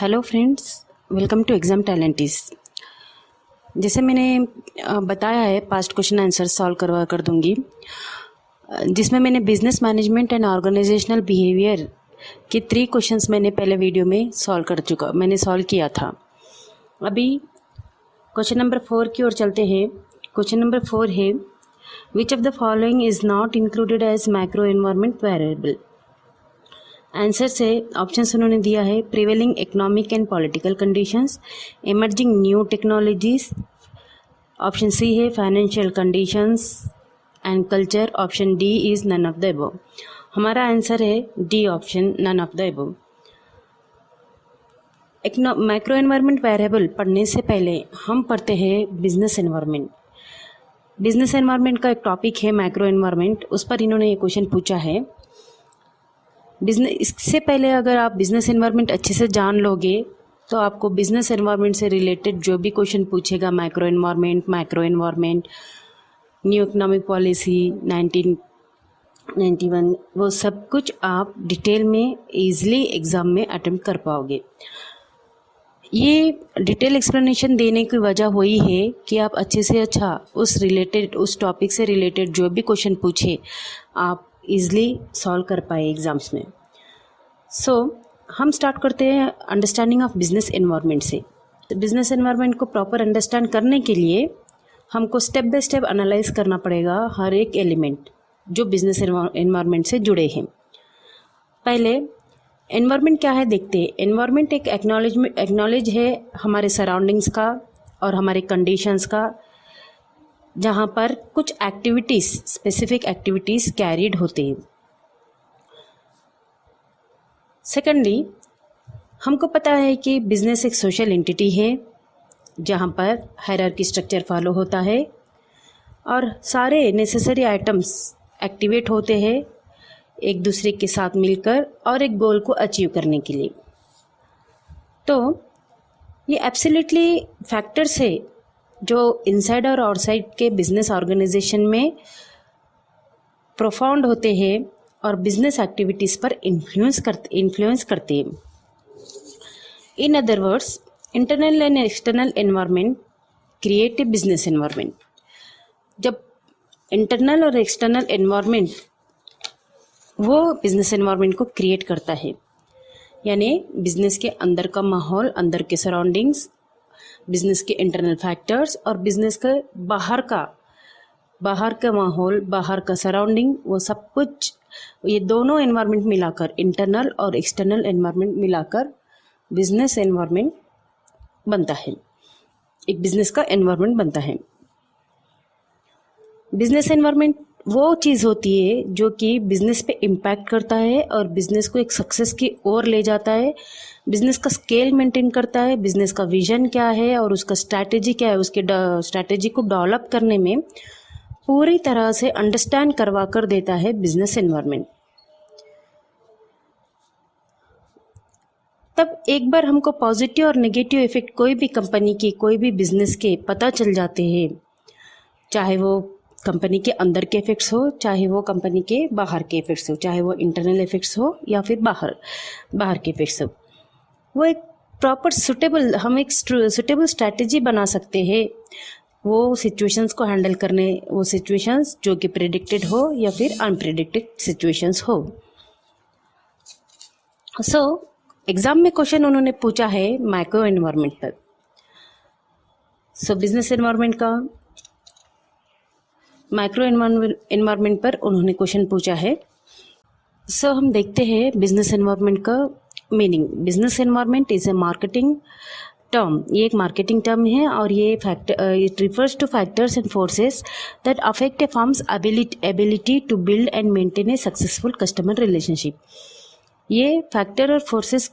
Hello friends, welcome to Exam Talentis. जैसे मैंने बताया है, पास्ट क्वेश्चन आंसर सॉल्व करवा कर दूंगी, जिसमें मैंने business management and organisational behaviour के 3 क्वेश्चंस मैंने पहले वीडियो में मैंने सॉल्व किया था। अभी क्वेश्चन नंबर 4 की ओर चलते हैं। क्वेश्चन नंबर 4 है, which of the following is not included as macro environment variable. Answer से ऑप्शंस उन्होंने दिया है, prevailing economic and political conditions, emerging new technologies, option C है financial conditions and culture, option D is none of the above. हमारा आंसर है D option, none of the above. Macro environment variable पढ़ने से पहले हम पढ़ते हैं बिजनेस एनवायरनमेंट। बिजनेस एनवायरनमेंट का एक टॉपिक है मैक्रो एनवायरनमेंट, उस पर इन्होंने ये क्वेश्चन पूछा है। इससे पहले अगर आप बिजनेस एनवायरनमेंट अच्छे से जान लोगे तो आपको बिजनेस एनवायरनमेंट से रिलेटेड जो भी क्वेश्चन पूछेगा, macro environment, new economic policy 1991, वो सब कुछ आप डिटेल में ईजिली एग्ज़ाम में अटेम्प्ट कर पाओगे। ये डिटेल एक्सप्लेनेशन देने की वजह वही है कि आप अच्छे से अच्छा उस टॉपिक से रिलेटेड जो भी क्वेश्चन पूछे आप ईजिली सॉल्व कर पाए एग्ज़ाम्स में। हम स्टार्ट करते हैं अंडरस्टैंडिंग ऑफ बिजनेस एनवायरनमेंट से। बिजनेस एनवायरनमेंट को प्रॉपर अंडरस्टैंड करने के लिए हमको स्टेप बाय स्टेप एनालाइज करना पड़ेगा हर एक एलिमेंट जो बिजनेस एनवायरनमेंट से जुड़े हैं। पहले एनवायरनमेंट क्या है देखते हैं। एनवायरनमेंट एक एक्नॉलेज है हमारे सराउंडिंग्स का और हमारे कंडीशंस का, जहाँ पर कुछ एक्टिविटीज़, स्पेसिफिक एक्टिविटीज़ कैरिड होते हैं। सेकेंडली, हमको पता है कि बिजनेस एक सोशल एंटिटी है जहाँ पर हायरार्की स्ट्रक्चर फॉलो होता है और सारे नेसेसरी आइटम्स एक्टिवेट होते हैं एक दूसरे के साथ मिलकर और एक गोल को अचीव करने के लिए। तो ये एब्सोल्युटली फैक्टर्स है जो इनसाइड और आउटसाइड के बिजनेस ऑर्गेनाइजेशन में प्रोफाउंड होते हैं और बिजनेस एक्टिविटीज़ पर इन्फ्लुएंस करते हैं। In other words, internal and external environment create a business environment. जब इंटरनल और एक्सटर्नल एनवायरनमेंट वो बिजनेस एनवायरनमेंट को क्रिएट करता है, यानी बिजनेस के अंदर का माहौल, अंदर के सराउंडिंग्स, बिजनेस के इंटरनल फैक्टर्स और बिजनेस के बाहर का माहौल, बाहर का सराउंडिंग, वो सब कुछ, ये दोनों एनवायरनमेंट मिलाकर, इंटरनल और एक्सटर्नल एनवायरनमेंट मिलाकर बिजनेस एनवायरनमेंट बनता है, एक बिजनेस का एनवायरनमेंट बनता है। बिजनेस एनवायरनमेंट वो चीज़ होती है जो कि बिजनेस पे इम्पैक्ट करता है और बिजनेस को एक सक्सेस की ओर ले जाता है, बिजनेस का स्केल मेंटेन करता है, बिजनेस का विजन क्या है और उसका स्ट्रैटेजी क्या है, उसके स्ट्रैटेजी को डेवलप करने में पूरी तरह से अंडरस्टैंड करवा कर देता है बिजनेस एनवायरनमेंट। तब एक बार हमको पॉजिटिव और नेगेटिव इफेक्ट कोई भी कंपनी के, कोई भी बिजनेस के पता चल जाते हैं, चाहे वो कंपनी के अंदर के इफेक्ट्स हो, चाहे वो कंपनी के बाहर के इफेक्ट्स हो, चाहे वो इंटरनल इफेक्ट्स हो या फिर बाहर के इफेक्ट्स हो, वो एक प्रॉपर हम एक सुटेबल स्ट्रैटेजी बना सकते हैं वो सिचुएशंस को हैंडल करने, वो सिचुएशंस जो कि प्रेडिक्टेड हो या फिर अनप्रेडिक्टेड सिचुएशंस हो। एग्जाम में क्वेश्चन उन्होंने पूछा है मैक्रो एनवायरनमेंट पर। बिजनेस एनवायरनमेंट का मैक्रो एनवायरनमेंट पर उन्होंने क्वेश्चन पूछा है। हम देखते हैं बिजनेस एनवायरनमेंट का meaning. Business environment is a marketing term, ये एक मार्केटिंग टर्म है और ये it refers to factors and forces that affect a firm's ability to build and maintain a successful customer relationship. ये फैक्टर और forces,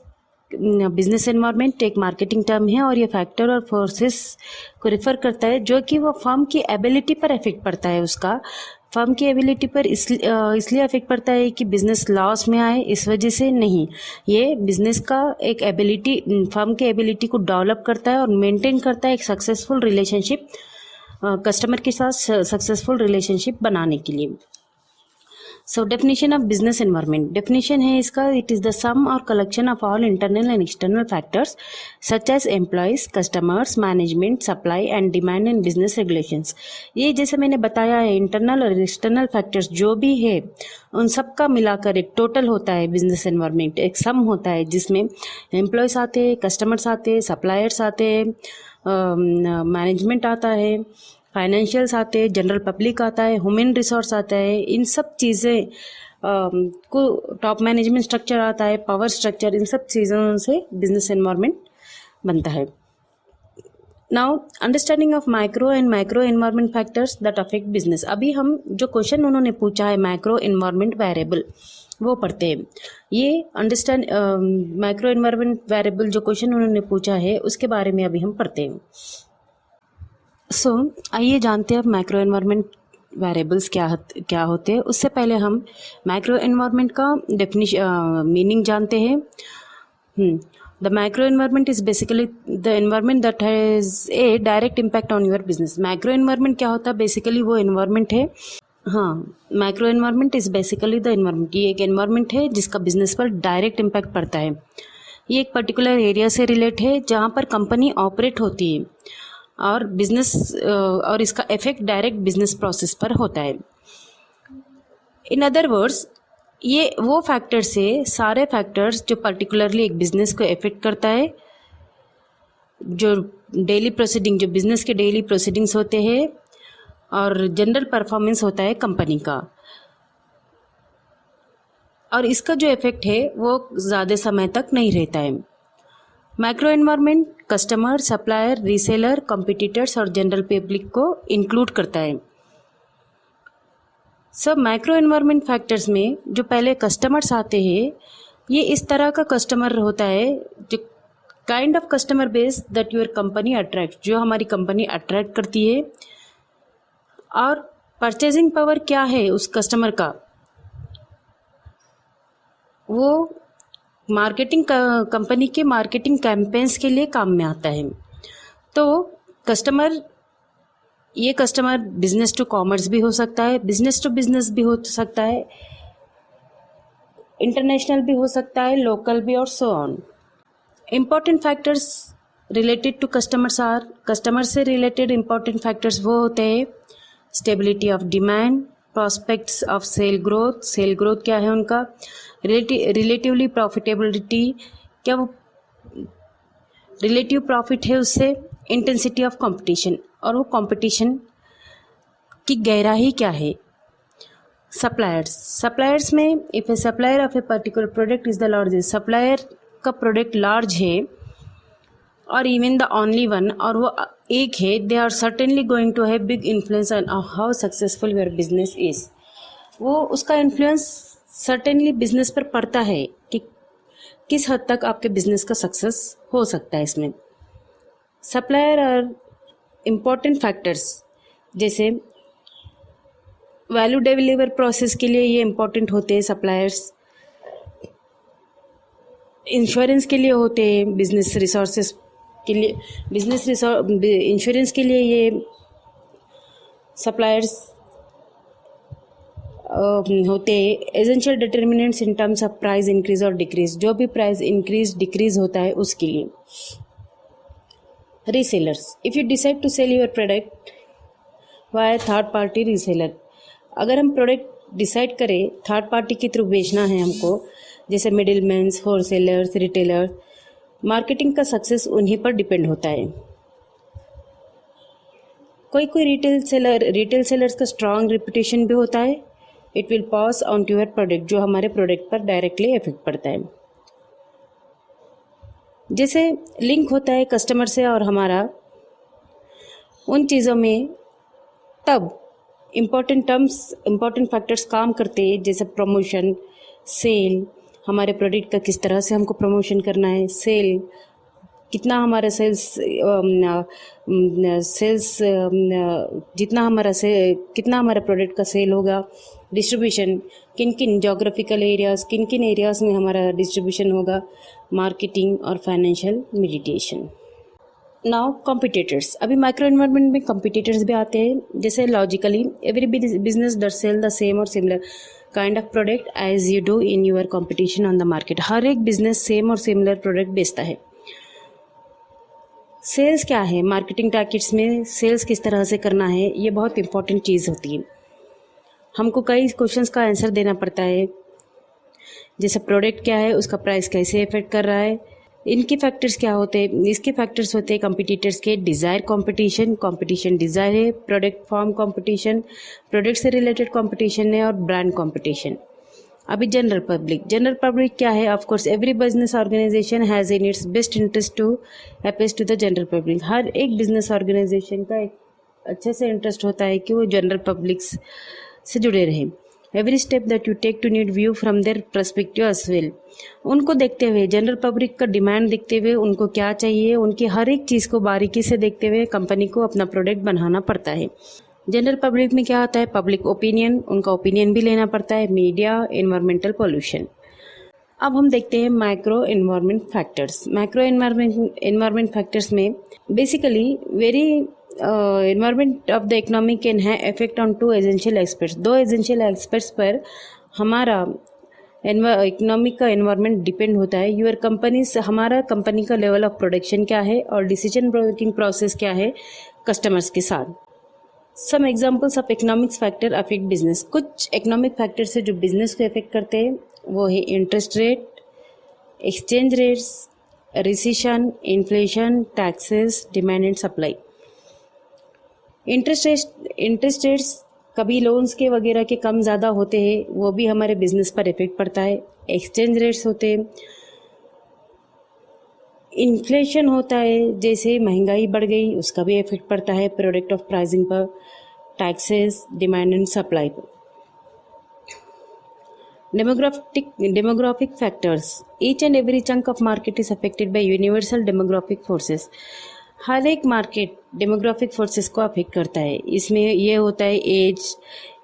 business environment एक marketing term है और ये फैक्टर और फोर्सेस को रिफर करता है जो कि वो फर्म की एबिलिटी पर इफेक्ट पड़ता है। उसका फर्म की एबिलिटी पर इसलिए इफेक्ट पड़ता है कि बिजनेस लॉस में आए, इस वजह से नहीं। ये बिजनेस का एक एबिलिटी, फर्म की एबिलिटी को डेवलप करता है और मेंटेन करता है एक सक्सेसफुल रिलेशनशिप, कस्टमर के साथ सक्सेसफुल रिलेशनशिप बनाने के लिए। So definition of business environment, definition है इसका, इट इज़ द सम और collection of all internal and external factors such as employees, customers, management, supply and demand and business regulations. ये जैसे मैंने बताया है, इंटरनल और एक्सटर्नल फैक्टर्स जो भी है उन सब का मिलाकर एक टोटल होता है बिजनेस एनवायरनमेंट, एक सम होता है जिसमें एम्प्लॉयज़ आते हैं, कस्टमर्स आते हैं, सप्लायर्स आते हैं, मैनेजमेंट आता है, फाइनेंशियल्स आते हैं, जनरल पब्लिक आता है, ह्यूमन रिसोर्स आता है, इन सब चीज़ें को टॉप मैनेजमेंट स्ट्रक्चर आता है, पावर स्ट्रक्चर, इन सब चीज़ों से बिजनेस एनवायरनमेंट बनता है। Now understanding of micro and micro environment factors that affect business. अभी हम जो क्वेश्चन उन्होंने पूछा है माइक्रो एनवायरनमेंट वेरिएबल वो पढ़ते हैं। ये अंडरस्टैंड माइक्रो एनवायरनमेंट वेरिएबल जो क्वेश्चन उन्होंने पूछा है उसके बारे में अभी हम पढ़ते हैं। सो आइए जानते हैं अब माइक्रो एनवायरनमेंट वेरिएबल्स क्या होते हैं। उससे पहले हम माइक्रो एनवायरनमेंट का मीनिंग जानते हैं। The micro environment is basically the environment that has a direct impact on your business. Micro environment क्या होता है? बेसिकली वो एनवायरनमेंट है, हाँ, micro environment is basically the environment, ये एक एनवायरनमेंट है जिसका बिजनेस पर डायरेक्ट इम्पैक्ट पड़ता है। ये एक पर्टिकुलर एरिया से रिलेट है जहाँ पर कंपनी ऑपरेट होती है और बिजनेस और इसका इफेक्ट डायरेक्ट बिजनेस प्रोसेस पर होता है। इन अदर वर्ड्स, ये वो फैक्टर्स है, सारे फैक्टर्स जो पर्टिकुलरली एक बिजनेस को इफेक्ट करता है, जो डेली प्रोसीडिंग, जो बिजनेस के डेली प्रोसीडिंग्स होते हैं और जनरल परफॉर्मेंस होता है कंपनी का, और इसका जो इफेक्ट है वो ज़्यादा समय तक नहीं रहता है। Micro environment customer, supplier, reseller, competitors और जनरल पब्लिक को इंक्लूड करता है। सब माइक्रो एनवायरनमेंट फैक्टर्स में जो पहले कस्टमर्स आते हैं, ये इस तरह का कस्टमर होता है जो kind of customer base that your company attract, जो हमारी कंपनी अट्रैक्ट करती है। और परचेजिंग पावर क्या है उस कस्टमर का, वो मार्केटिंग कंपनी के मार्केटिंग कैंपेन्स के लिए काम में आता है। तो कस्टमर, ये कस्टमर बिजनेस टू कॉमर्स भी हो सकता है, बिजनेस टू बिजनेस भी हो सकता है, इंटरनेशनल भी हो सकता है, लोकल भी, और so on. Important factors related to customers are, customer से रिलेटेड इम्पॉर्टेंट फैक्टर्स वो होते हैं stability of demand, prospects of sale growth, sale growth क्या है उनका, रिलेटिवली प्रॉफिटेबिलिटी, क्या वो रिलेटिव प्रॉफिट है उससे, इंटेंसिटी ऑफ कंपटीशन, और वो कंपटीशन की गहराई क्या है। सप्लायर्स, सप्लायर्स में if A supplier of a particular product is the largest, supplier का प्रोडक्ट लार्ज है और इवन द ओनली वन, और वो एक है, they are certainly going to have big influence on how successful your business is. वो उसका influence certainly business पर पड़ता है कि किस हद तक आपके बिजनेस का सक्सेस हो सकता है इसमें। सप्लायर और इम्पॉर्टेंट फैक्टर्स जैसे वैल्यू डिलीवर प्रोसेस के लिए ये इम्पॉर्टेंट होते हैं सप्लायर्स, इंश्योरेंस के लिए होते हैं, बिजनेस रिसोर्सेस के लिए, इंश्योरेंस के लिए ये सप्लायर्स होते हैं। Essential determinants in terms of price increase और डिक्रीज, जो भी प्राइस इंक्रीज डिक्रीज होता है उसके लिए। Resellers, if you decide to sell your product via third party reseller, अगर हम प्रोडक्ट डिसाइड करें थर्ड पार्टी के थ्रू बेचना है हमको, जैसे middle mans, wholesalers, retailers, marketing का सक्सेस उन्हीं पर डिपेंड होता है। कोई रिटेल सेलर्स का स्ट्रॉन्ग रेपुटेशन भी होता है। It will pass on to your product, जो हमारे प्रोडक्ट पर डायरेक्टली इफेक्ट पड़ता है। जैसे लिंक होता है कस्टमर से और हमारा उन चीज़ों में, तब इम्पॉर्टेंट फैक्टर्स काम करते हैं, जैसे प्रमोशन, सेल, हमारे प्रोडक्ट का किस तरह से हमको प्रमोशन करना है, सेल कितना हमारा कितना हमारा प्रोडक्ट का सेल होगा, डिस्ट्रीब्यूशन, किन जोग्राफिकल एरियाज़, किन एरियाज़ में हमारा डिस्ट्रीब्यूशन होगा, मार्केटिंग और फाइनेंशियल मेडिटेशन। नाउ कॉम्पिटिटर्स, अभी माइक्रो एनवायरनमेंट में कॉम्पिटिटर्स भी आते हैं। जैसे logically every business does sell the same और similar, kind of product as you do in your competition on the market. हर एक बिजनेस सेम और सिमिलर प्रोडक्ट बेचता है। सेल्स क्या है, मार्केटिंग टैक्टिक्स में सेल्स किस तरह से करना है, ये बहुत इंपॉर्टेंट चीज़ होती है। हमको कई क्वेश्चंस का आंसर देना पड़ता है, जैसे प्रोडक्ट क्या है, उसका प्राइस कैसे इफेक्ट कर रहा है, इनके फैक्टर्स क्या होते हैं। इसके फैक्टर्स होते हैं कंपटीटर्स के डिज़ायर कंपटीशन, कंपटीशन डिज़ायर है, प्रोडक्ट फॉर्म कंपटीशन, प्रोडक्ट से रिलेटेड कंपटीशन है, और ब्रांड कंपटीशन। अभी जनरल पब्लिक क्या है, of course every business organisation has in its best interest to appeal to the general public. हर एक बिजनेस ऑर्गेनाइजेशन का एक अच्छे से इंटरेस्ट होता है कि वो जनरल पब्लिक से जुड़े रहें। Every step that you take to need view from their perspective as well. उनको देखते हुए, जनरल पब्लिक का डिमांड देखते हुए, उनको क्या चाहिए, उनकी हर एक चीज़ को बारीकी से देखते हुए कंपनी को अपना प्रोडक्ट बनाना पड़ता है। जनरल पब्लिक में क्या होता है, पब्लिक ओपिनियन, उनका ओपिनियन भी लेना पड़ता है, मीडिया, एनवायरमेंटल पोल्यूशन। अब हम देखते हैं micro environment factors. Micro environment factors में basically very environment of the economy can है effect on two essential aspects. दो एसेंशियल एस्पेक्ट्स पर हमारा इकोनॉमिक का एनवायरमेंट डिपेंड होता है। यूर कंपनी, हमारा कंपनी का लेवल ऑफ प्रोडक्शन क्या है और डिसीजन मेकिंग प्रोसेस क्या है कस्टमर्स के साथ। Some examples of economics factor affect business. कुछ इकोनॉमिक फैक्टर से जो बिजनेस को इफेक्ट करते हैं वो है interest rate, exchange rates, recession, inflation, taxes, demand and supply. Interest rates कभी लोन्स के वगैरह के कम ज़्यादा होते हैं, वो भी हमारे बिजनेस पर इफेक्ट पड़ता है। एक्सचेंज रेट्स होते हैं, इन्फ्लेशन होता है, जैसे महंगाई बढ़ गई उसका भी इफेक्ट पड़ता है प्रोडक्ट ऑफ प्राइसिंग पर, टैक्सेस, डिमांड एंड सप्लाई पर। Demographic factors. Each and every chunk of market is affected by universal demographic forces. हर एक मार्केट डेमोग्राफिक फोर्सेस को अफेक्ट करता है। इसमें ये होता है एज,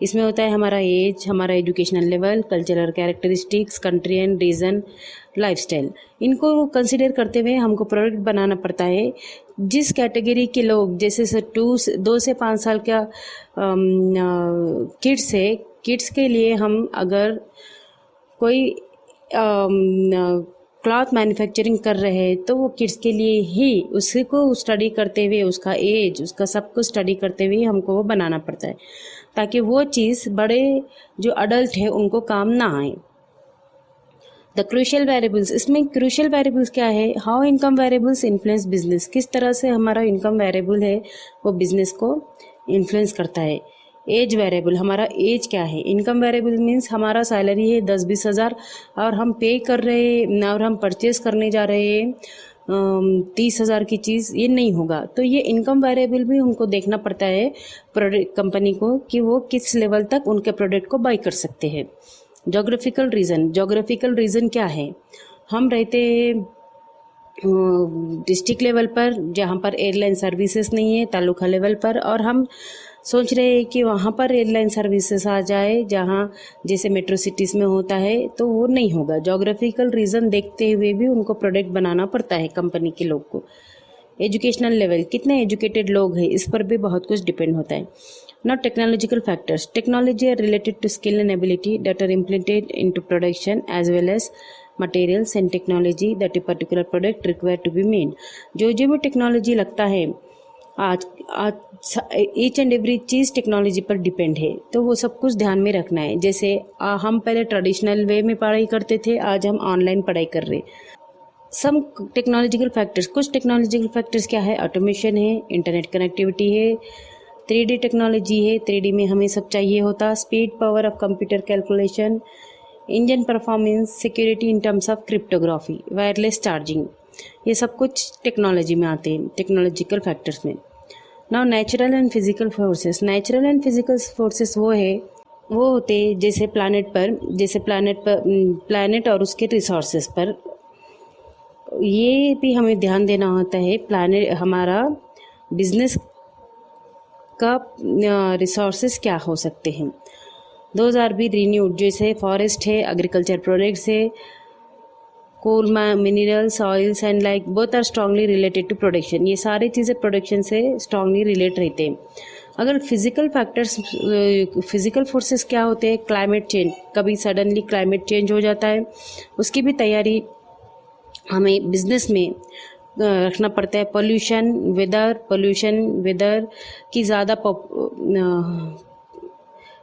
इसमें होता है हमारा एज, हमारा educational level, cultural characteristics, country and region, lifestyle. इनको कंसिडर करते हुए हमको प्रोडक्ट बनाना पड़ता है। जिस कैटेगरी के लोग, जैसे 2 से 5 साल का किड्स है, किड्स के लिए हम अगर कोई क्लॉथ मैन्युफैक्चरिंग कर रहे हैं तो वो किड्स के लिए ही उसी को स्टडी करते हुए, उसका एज, उसका सब कुछ स्टडी करते हुए हमको वो बनाना पड़ता है, ताकि वो चीज़ बड़े जो अडल्ट है उनको काम ना आए। The crucial variables. इसमें क्रूशियल वेरिएबल्स क्या है, how income variables influence business. किस तरह से हमारा इनकम वेरिएबल है वो बिजनेस को इन्फ्लुएंस करता है। एज वेरिएबल, हमारा एज क्या है। इनकम वेरिएबल मीन्स हमारा सैलरी है 10-20 हज़ार और हम पे कर रहे हैं और हम परचेज करने जा रहे हैं 30 हज़ार की चीज़, ये नहीं होगा। तो ये इनकम वेरिएबल भी उनको देखना पड़ता है प्रोडक्ट कंपनी को कि वो किस लेवल तक उनके प्रोडक्ट को बाई कर सकते हैं। Geographical region. जोग्राफिकल रीजन क्या है, हम रहते डिस्ट्रिक्ट लेवल पर जहाँ पर एयरलाइन सर्विसेज नहीं है, तालुका लेवल पर, और हम सोच रहे हैं कि वहाँ पर एयरलाइन सर्विसेज आ जाए जहाँ जैसे मेट्रो सिटीज़ में होता है, तो वो नहीं होगा। जोग्राफिकल रीज़न देखते हुए भी उनको प्रोडक्ट बनाना पड़ता है कंपनी के लोग को। एजुकेशनल लेवल, कितने एजुकेटेड लोग हैं, इस पर भी बहुत कुछ डिपेंड होता है। Now technological factors. Technology are related to skill and ability that are implemented into production as well as materials and technology that a particular product required to be made. जो भी टेक्नोलॉजी लगता है आज each and every cheese technology पर depend है, तो वो सब कुछ ध्यान में रखना है। जैसे हम पहले ट्रेडिशनल वे में पढ़ाई करते थे, आज हम ऑनलाइन पढ़ाई कर रहे। सम टेक्नोलॉजिकल फैक्टर्स, कुछ टेक्नोलॉजिकल फैक्टर्स क्या है, ऑटोमेशन है, इंटरनेट कनेक्टिविटी है, 3D टेक्नोलॉजी है, 3D में हमें सब चाहिए होता, speed power of computer calculation, engine performance, security in terms of cryptography, wireless charging, ये सब कुछ टेक्नोलॉजी में आते हैं, टेक्नोलॉजिकल फैक्टर्स में। Now natural and physical forces. Natural and physical forces वो होते जैसे प्लानट और उसके रिसोर्सेस पर, ये भी हमें ध्यान देना होता है। प्लानट, हमारा बिजनेस का रिसोर्सेस क्या हो सकते हैं, दोज आर बी रीन्यूड, जैसे फॉरेस्ट है, एग्रीकल्चर प्रोडक्ट्स है, coal, minerals, oils and like both are strongly related to production. ये सारी चीज़ें प्रोडक्शन से स्ट्रांगली रिलेट रहते हैं। अगर फिजिकल फैक्टर्स, फिजिकल फोर्सेस क्या होते हैं? क्लाइमेट चेंज, कभी सडनली क्लाइमेट चेंज हो जाता है, उसकी भी तैयारी हमें बिजनेस में रखना पड़ता है। पोल्यूशन, वेदर की ज़्यादा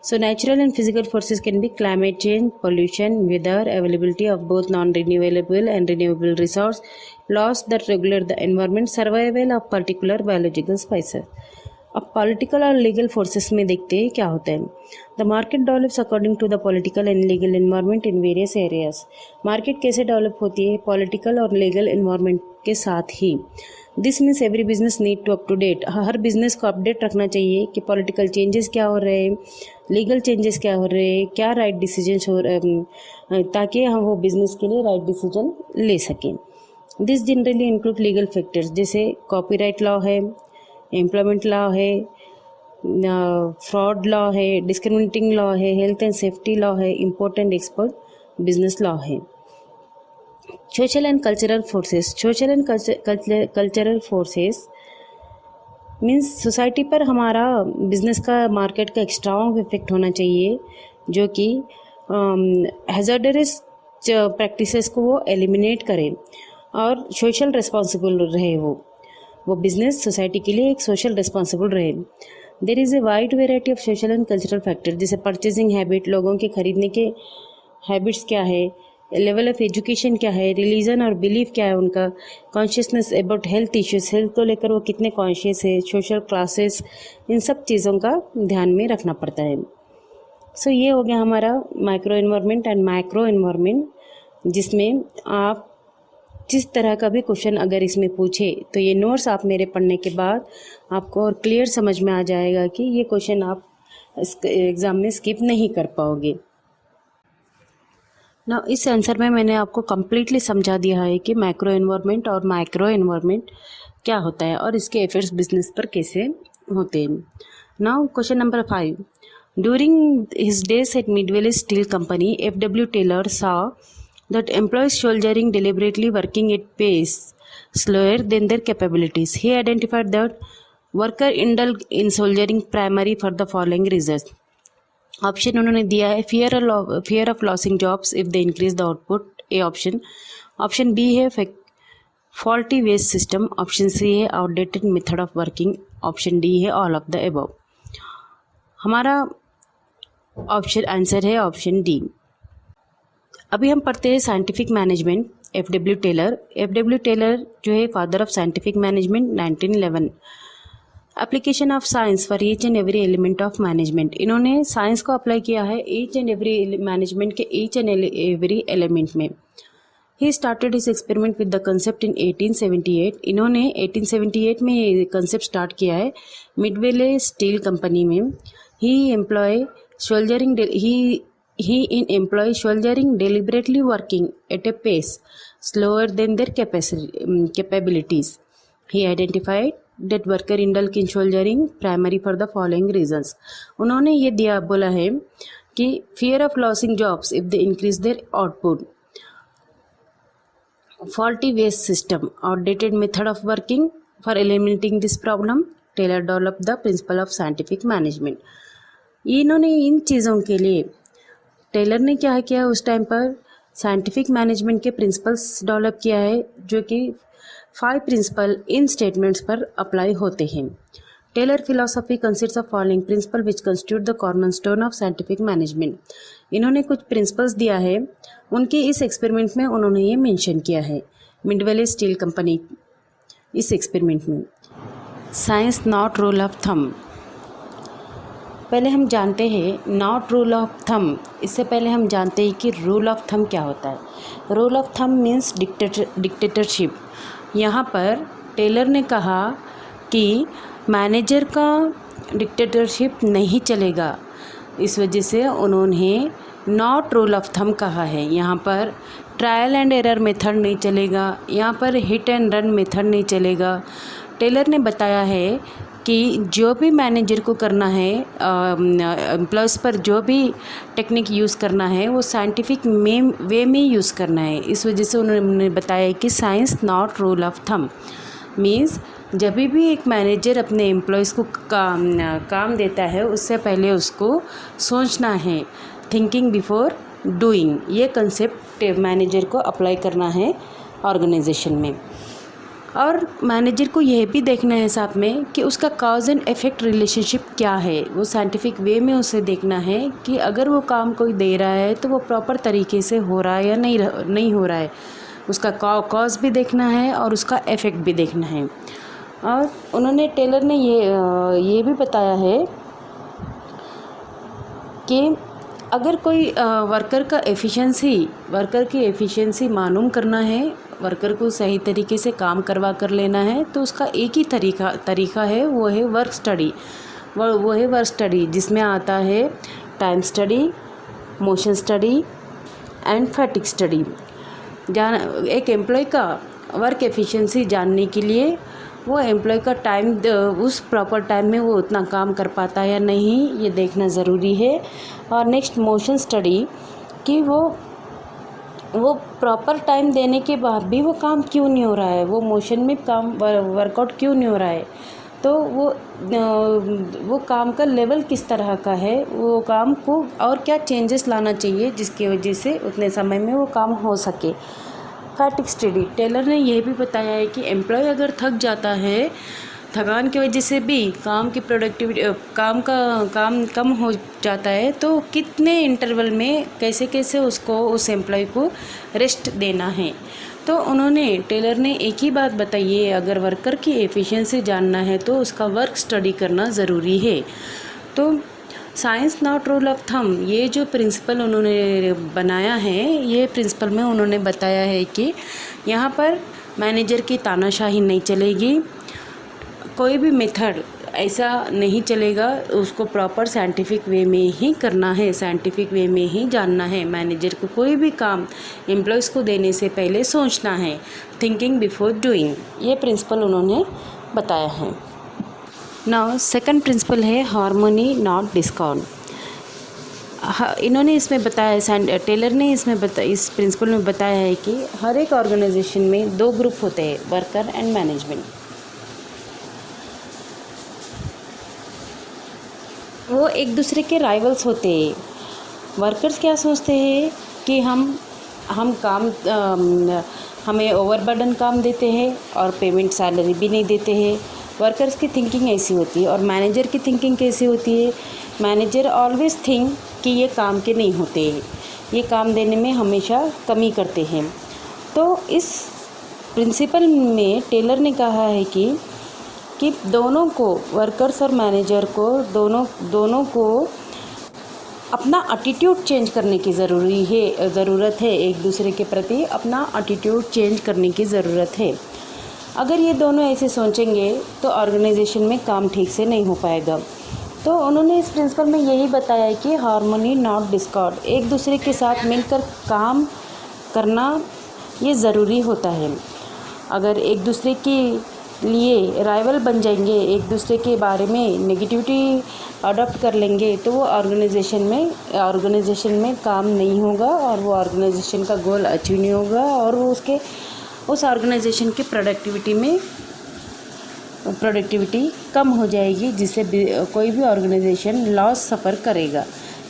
so natural and physical forces can be climate change, pollution, weather, availability of both non-renewable and renewable resource, laws that regulate the environment, survival of particular biological species। अब political और legal forces में देखते हैं क्या होता है। The market develops according to the political and legal environment in various areas. Market कैसे develop होती है? पॉलिटिकल और लीगल एनवायरनमेंट के साथ ही। This means every business need to up to date. हर बिजनेस को अपडेट रखना चाहिए कि पॉलिटिकल चेंजेस क्या हो रहे हैं, लीगल चेंजेस क्या हो रहे हैं, क्या राइट डिसीजंस हो रहे, ताकि हम वो बिजनेस के लिए राइट डिसीजन ले सकें। This generally include legal factors, जैसे कॉपीराइट लॉ है, एम्प्लॉयमेंट लॉ है, फ्रॉड लॉ है, डिस्क्रिमिनेटिंग लॉ है, हेल्थ एंड सेफ्टी लॉ है, import and export business law है। Social and cultural forces. Social and cultural forces means society पर हमारा business का, मार्केट का एक स्ट्रॉन्ग इफेक्ट होना चाहिए, जो कि हैज़ार्डस प्रैक्टिसेस को वो एलिमिनेट करे और सोशल रिस्पॉन्सिबल रहे। वो बिजनेस सोसाइटी के लिए एक सोशल रिस्पॉन्सिबल रहे। There is a wide variety of social and cultural factor, जैसे परचेजिंग हैबिट, लोगों के खरीदने के हैबिट्स क्या है, लेवल ऑफ एजुकेशन क्या है, रिलीजन और बिलीफ क्या है उनका, consciousness about health issues, health को लेकर वो कितने कॉन्शियस है, सोशल क्लासेस, इन सब चीज़ों का ध्यान में रखना पड़ता है। सो ये हो गया हमारा micro environment and micro environment, जिसमें आप जिस तरह का भी क्वेश्चन अगर इसमें पूछे तो ये नोट्स आप मेरे पढ़ने के बाद आपको और क्लियर समझ में आ जाएगा कि ये क्वेश्चन आप इस एग्ज़ाम में स्किप नहीं कर पाओगे ना। इस आंसर में मैंने आपको कम्प्लीटली समझा दिया है कि मैक्रो एनवायरनमेंट और माइक्रो एनवायरनमेंट क्या होता है और इसके इफेक्ट्स बिजनेस पर कैसे होते हैं। Now question number 5। During his days at Midvale steel company, F.W. Taylor saw that employees soldiering deliberately working at pace slower than their capabilities. He identified that worker indulge in soldiering primary for the following reasons. Option उन्होंने दिया है fear of losing jobs if they increase the output, A option. Option B है faulty waste system, option C है outdated method of working, option D है all of the above। हमारा option answer है option D. अभी हम पढ़ते हैं scientific management, F.W. Taylor. F.W. Taylor जो है father of scientific management, 1911। Application of science for each and every element of management. इन्होंने साइंस को अप्लाई किया है ईच एंड एवरी मैनेजमेंट के ईच एंड एवरी एलिमेंट में। He started his experiment with the concept in 1878। इन्होंने 1878 में ये concept start किया है मिडवेले स्टील कंपनी में। ही employ soldiering deliberately working at a pace slower than their capabilities. He identified that worker indulge in soldiering primary for the following reasons. उन्होंने ये बोला है कि fear of losing jobs if they increase their output, faulty waste system, outdated method of working. For eliminating this problem, Taylor developed the principle of scientific management. इन्होंने इन चीज़ों के लिए Taylor ने क्या किया, उस टाइम पर साइंटिफिक मैनेजमेंट के प्रिंसिपल्स डेवलप किया है, जो कि 5 प्रिंसिपल इन स्टेटमेंट्स पर अप्लाई होते हैं। Taylor philosophy consists of following principle which constitute the cornerstone of scientific management. इन्होंने कुछ प्रिंसिपल्स दिया है, उनके इस एक्सपेरिमेंट में उन्होंने ये मेंशन किया है मिडवेले स्टील कंपनी इस एक्सपेरिमेंट में। Science not rule of thumb. पहले हम जानते हैं नॉट रूल ऑफ थंब, इससे पहले हम जानते हैं कि रूल ऑफ थंब क्या होता है। Rule of thumb means dictatorship. यहाँ पर टेलर ने कहा कि मैनेजर का डिक्टेटरशिप नहीं चलेगा, इस वजह से उन्होंने नॉट रूल ऑफ थंब कहा है। यहाँ पर ट्रायल एंड एरर मेथड नहीं चलेगा, यहाँ पर हिट एंड रन मेथड नहीं चलेगा। टेलर ने बताया है कि जो भी मैनेजर को करना है, एम्प्लॉयज़ पर जो भी टेक्निक यूज़ करना है वो साइंटिफिक वे में यूज़ करना है। इस वजह से उन्होंने बताया कि science not rule of thumb. Means जब भी एक मैनेजर अपने एम्प्लॉयज़ को काम देता है उससे पहले उसको सोचना है, थिंकिंग बिफोर डूइंग। ये कंसेप्ट मैनेजर को अप्लाई करना है ऑर्गेनाइजेशन में। और मैनेजर को यह भी देखना है साथ में कि उसका कॉज एंड इफ़ेक्ट रिलेशनशिप क्या है। वो साइंटिफिक वे में उसे देखना है कि अगर वो काम कोई दे रहा है तो वो प्रॉपर तरीके से हो रहा है या नहीं हो रहा है। उसका कॉज भी देखना है और उसका इफ़ेक्ट भी देखना है। और उन्होंने टेलर ने ये भी बताया है कि अगर कोई वर्कर की एफिशिएंसी मालूम करना है, वर्कर को सही तरीके से काम करवा कर लेना है, तो उसका एक ही तरीका है, वो है वर्क स्टडी। जिसमें आता है time study, motion study and fatigue study. एक एम्प्लॉय का वर्क एफिशिएंसी जानने के लिए वो एम्प्लॉय का टाइम, उस प्रॉपर टाइम में वो उतना काम कर पाता है या नहीं, ये देखना ज़रूरी है। और नेक्स्ट मोशन स्टडी कि वो प्रॉपर टाइम देने के बाद भी वो काम क्यों नहीं हो रहा है, वो मोशन में काम वर्कआउट क्यों नहीं हो रहा है, तो वो काम का लेवल किस तरह का है, वो काम को और क्या चेंजेस लाना चाहिए जिसकी वजह से उतने समय में वो काम हो सके। फैटिग स्टडी, टेलर ने यह भी बताया है कि एम्प्लॉय अगर थक जाता है, थकान की वजह से भी काम की प्रोडक्टिविटी काम कम हो जाता है, तो कितने इंटरवल में कैसे उसको उस एम्प्लॉय को रेस्ट देना है। तो टेलर ने एक ही बात बताई है, अगर वर्कर की एफिशिएंसी जानना है तो उसका वर्क स्टडी करना ज़रूरी है। तो science not rule of thumb, ये जो प्रिंसिपल उन्होंने बनाया है, ये प्रिंसिपल में उन्होंने बताया है कि यहाँ पर मैनेजर की तानाशाही नहीं चलेगी, कोई भी मेथड ऐसा नहीं चलेगा, उसको प्रॉपर साइंटिफिक वे में ही करना है, साइंटिफिक वे में ही जानना है। मैनेजर को कोई भी काम एम्प्लॉयज़ को देने से पहले सोचना है, थिंकिंग बिफोर डूइंग। ये प्रिंसिपल उन्होंने बताया है। नाउ सेकंड प्रिंसिपल है हार्मोनी नॉट डिस्कॉर्ड। इन्होंने इसमें बताया, टेलर ने इस प्रिंसिपल में बताया है कि हर एक ऑर्गेनाइजेशन में दो ग्रुप होते हैं, वर्कर एंड मैनेजमेंट। वो एक दूसरे के राइवल्स होते हैं। वर्कर्स क्या सोचते हैं कि हमें ओवरबर्डन काम देते हैं और पेमेंट सैलरी भी नहीं देते हैं। वर्कर्स की थिंकिंग ऐसी होती है। और मैनेजर की थिंकिंग कैसी होती है? मैनेजर ऑलवेज थिंक कि ये काम के नहीं होते, ये काम देने में हमेशा कमी करते हैं। तो इस प्रिंसिपल में टेलर ने कहा है कि दोनों को, वर्कर्स और मैनेजर को, दोनों को अपना एटीट्यूड चेंज करने की ज़रूरत है। एक दूसरे के प्रति अपना एटीट्यूड चेंज करने की ज़रूरत है। अगर ये दोनों ऐसे सोचेंगे तो ऑर्गेनाइजेशन में काम ठीक से नहीं हो पाएगा। तो उन्होंने इस प्रिंसिपल में यही बताया है कि हार्मोनी नॉट डिस्कॉर्ड, एक दूसरे के साथ मिलकर काम करना ये ज़रूरी होता है। अगर एक दूसरे के लिए राइवल बन जाएंगे, एक दूसरे के बारे में नेगेटिविटी अडॉप्ट कर लेंगे, तो वो ऑर्गेनाइजेशन में काम नहीं होगा और वो ऑर्गेनाइजेशन का गोल अचीव नहीं होगा और वो उस ऑर्गेनाइजेशन की प्रोडक्टिविटी कम हो जाएगी, जिससे कोई भी ऑर्गेनाइजेशन लॉस सफ़र करेगा।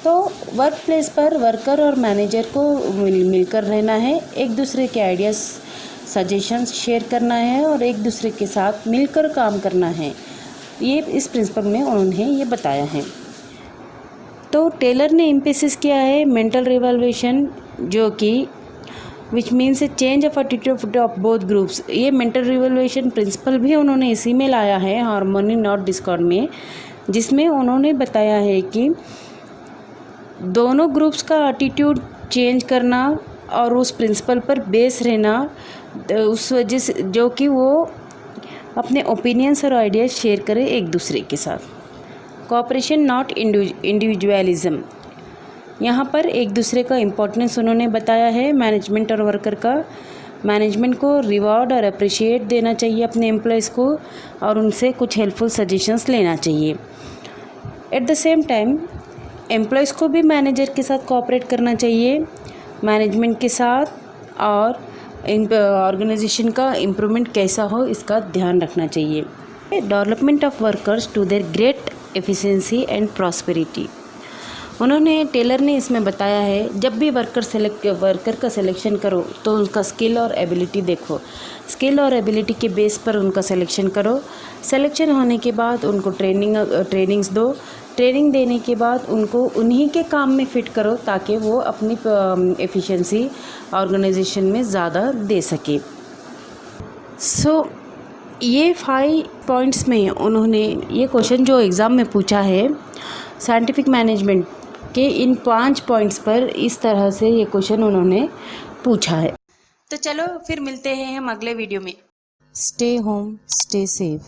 तो वर्क प्लेस पर वर्कर और मैनेजर को मिलकर रहना है, एक दूसरे के आइडियाज़ सजेशंस शेयर करना है और एक दूसरे के साथ मिलकर काम करना है। ये इस प्रिंसिपल में उन्होंने ये बताया है। तो टेलर ने एम्फेसिस किया है मेंटल रिवॉल्यूशन, जो कि which means A change of attitude of both groups. ये मेंटल रिवॉल्यूशन प्रिंसिपल भी उन्होंने इसी में लाया है, हार्मोनी नॉट डिस्कॉर्ड में, जिसमें उन्होंने बताया है कि दोनों ग्रुप्स का एटीट्यूड चेंज करना और उस प्रिंसिपल पर बेस रहना, उस वजह से जो कि वो अपने ओपिनियंस और आइडियाज़ शेयर करें एक दूसरे के साथ। कोऑपरेशन नॉट इंडिविजुअलिज्म, यहाँ पर एक दूसरे का इम्पोर्टेंस उन्होंने बताया है मैनेजमेंट और वर्कर का। मैनेजमेंट को रिवॉर्ड और अप्रिशिएट देना चाहिए अपने एम्प्लॉयज़ को और उनसे कुछ हेल्पफुल सजेशंस लेना चाहिए। At the same time employees को भी मैनेजर के साथ कोऑपरेट करना चाहिए, मैनेजमेंट के साथ, और ऑर्गेनाइजेशन का इम्प्रूवमेंट कैसा हो इसका ध्यान रखना चाहिए। Development of workers to their great efficiency and prosperity. उन्होंने टेलर ने इसमें बताया है, जब भी वर्कर का सिलेक्शन करो तो उनका स्किल और एबिलिटी देखो, स्किल और एबिलिटी के बेस पर उनका सिलेक्शन करो। सिलेक्शन होने के बाद उनको ट्रेनिंग्स दो, ट्रेनिंग देने के बाद उनको उन्हीं के काम में फ़िट करो ताकि वो अपनी एफिशिएंसी ऑर्गेनाइजेशन में ज़्यादा दे सके। ये 5 पॉइंट्स में उन्होंने ये क्वेश्चन जो एग्ज़ाम में पूछा है साइंटिफिक मैनेजमेंट के, इन 5 पॉइंट्स पर इस तरह से ये क्वेश्चन उन्होंने पूछा है। तो चलो फिर मिलते हैं हम अगले वीडियो में। Stay home, stay safe.